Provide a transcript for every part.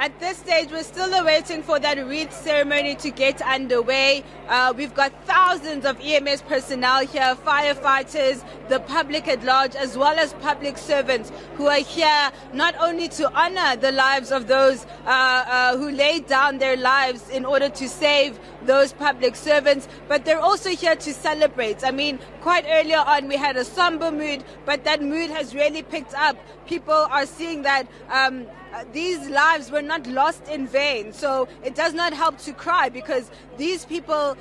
At this stage, we're still awaiting for that wreath ceremony to get underway. We've got thousands of EMS personnel here, firefighters, the public at large, as well as public servants who are here not only to honor the lives of those who laid down their lives in order to save those public servants, but they're also here to celebrate. I mean, quite earlier on we had a somber mood, but that mood has really picked up. People are seeing that these lives were not lost in vain. So it does not help to cry because these people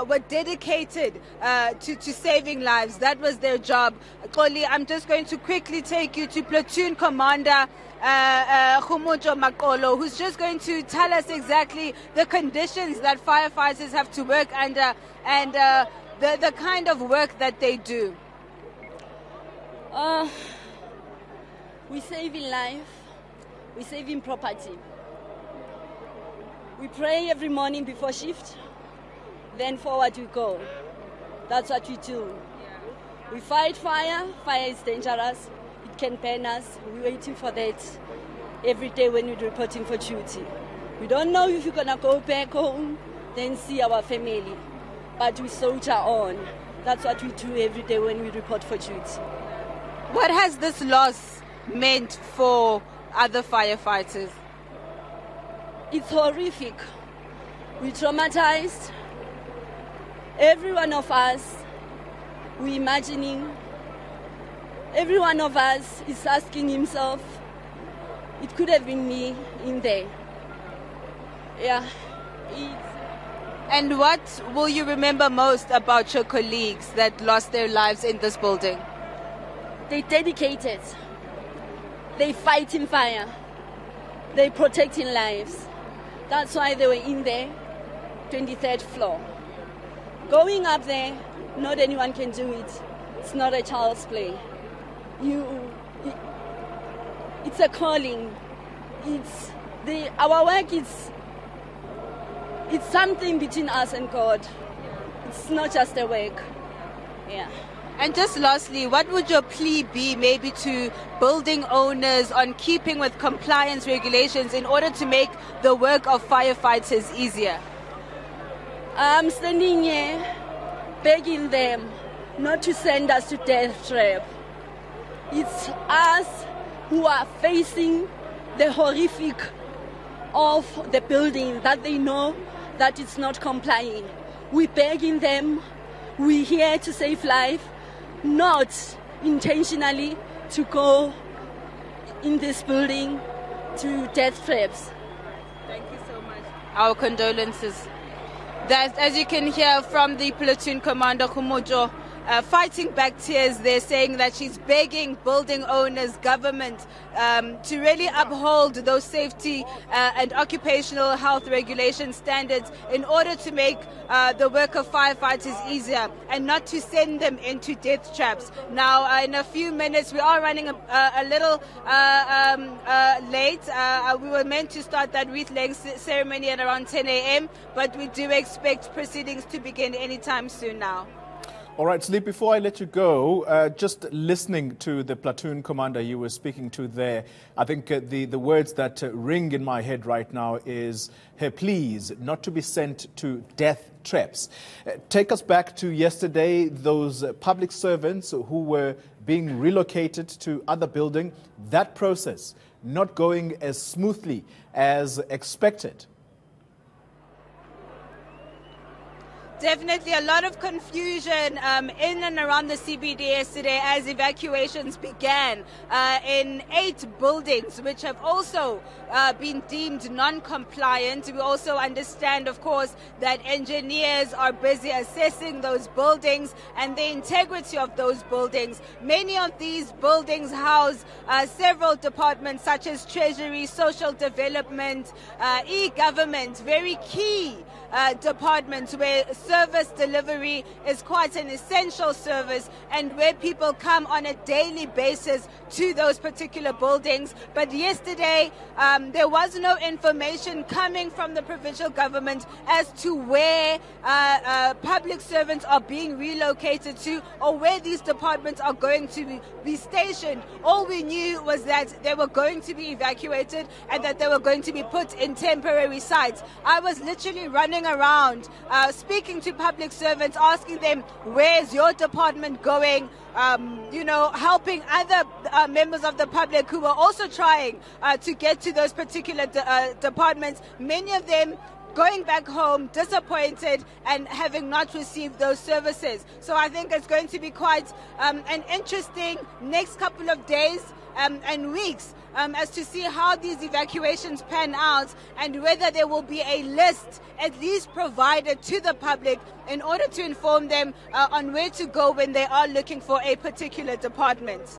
were dedicated to saving lives. That was their job. Xoli, I'm just going to quickly take you to Platoon Commander Makolo, who's just going to tell us exactly the conditions that firefighters have to work under and the kind of work that they do. We save in life. We save in property. We pray every morning before shift, then forward we go. That's what we do. We fight fire. Fire is dangerous. It can burn us. We're waiting for that every day when we're reporting for duty. We don't know if we're going to go back home, then see our family. But we soldier on. That's what we do every day when we report for duty. What has this loss meant for other firefighters? It's horrific. We're traumatized. Every one of us, we're imagining. Every one of us is asking himself, it could have been me in there. Yeah. And what will you remember most about your colleagues that lost their lives in this building? They dedicated. They fight in fire. They protecting lives. That's why they were in there, 23rd floor. Going up there, not anyone can do it. It's not a child's play. It's a calling. Our work is it's something between us and God. It's not just a work. Yeah. And just lastly, what would your plea be maybe to building owners on keeping with compliance regulations in order to make the work of firefighters easier? I'm standing here begging them not to send us to death trap. It's us who are facing the horrific of the building that they know that it's not complying. We're begging them. We're here to save life. Not intentionally to go in this building to death traps. Thank you so much. Our condolences. That, as you can hear from the platoon commander, Khumujo, fighting back tears, they're saying that she's begging building owners, government, to really uphold those safety and occupational health regulation standards in order to make the work of firefighters easier and not to send them into death traps. Now, in a few minutes, we are running a little late. We were meant to start that wreath-laying ceremony at around 10 a.m., but we do expect proceedings to begin anytime soon now. All right, Sleep, before I let you go, just listening to the platoon commander you were speaking to there, I think the words that ring in my head right now is her pleas not to be sent to death traps. Take us back to yesterday, those public servants who were being relocated to other building, that process not going as smoothly as expected. Definitely a lot of confusion in and around the CBD yesterday as evacuations began in 8 buildings which have also been deemed non-compliant. We also understand, of course, that engineers are busy assessing those buildings and the integrity of those buildings. Many of these buildings house several departments such as Treasury, Social Development, e-government, very key departments where service delivery is quite an essential service and where people come on a daily basis to those particular buildings. But yesterday, there was no information coming from the provincial government as to where public servants are being relocated to or where these departments are going to be stationed. All we knew was that they were going to be evacuated and that they were going to be put in temporary sites. I was literally running around speaking to public servants, asking them, where's your department going? Helping other members of the public who were also trying to get to those particular departments, many of them going back home disappointed and having not received those services. So I think it's going to be quite an interesting next couple of days and weeks as to see how these evacuations pan out and whether there will be a list at least provided to the public in order to inform them on where to go when they are looking for a particular department.